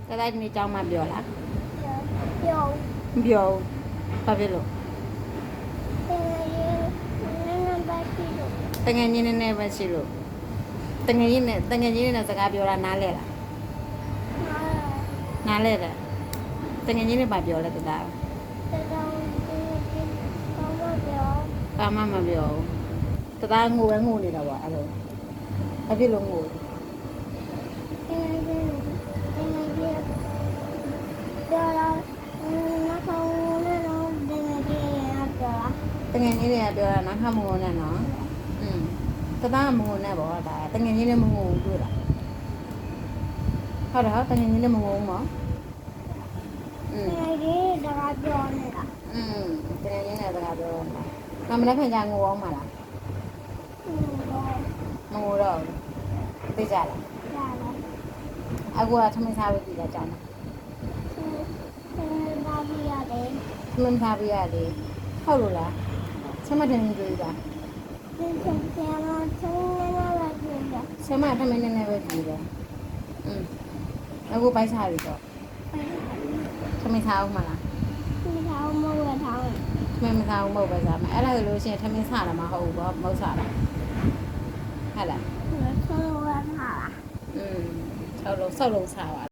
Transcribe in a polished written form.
တတိုင်းဒီနေ့ကျောင်းမှပြောလား ပြော မပြောဘူးဘာဖြစ်လို့ တကယ်ကြီးနည်းနည်းပဲရှိလို့ တငယ်ချင်းနဲ့စကားပြောတာနားလဲလားနားလဲတယ်တငယ်ချင်းနဲ့ဘာပြောလဲတသား ဘာမှမပြောဘူးတသားငိုပဲငိုနေတာပေါ့အဲ့လိုဘာဖြစ်လို့ငိုတငယ်ချင်းတွေကပြောတာနားခမငိုနဲ့နော်တသားမငိုနဲ့ပေါ့ဒါတငယ်ချင်းနဲ့မငိုဘူးတွေ့လားဟုတ်တယ်ဟုတ်တငယ်ချင်းနဲ့မငိုဘူးမော်တငယ်ချင်းနဲ့စကားပြောနေတာမနေ့ကကြာငိုအောင်မလားမငိုတော့သိကြလားအခုကထမင်းစားပြီးကြကြောင်းထမင်းစားပြီးရတယ်ဟုတ်လို့လားဆက်မထမင်းကြွေးတာဆက်မထမင်းနဲ့ပဲကြွေးတယ်အခုပိုက်စားပြီတော့ထမင်းစားအောင်မလားထမင်းမစားဘူးမဟုတ်ပဲစားမယ်အဲ့ဒါဆိုလို့ရှိရင်ထမင်းစားတာမဟုတ်ဘူးပေါ့မဟုတ်စားတာဟုတ်လားဆောက်လုံးစားပါ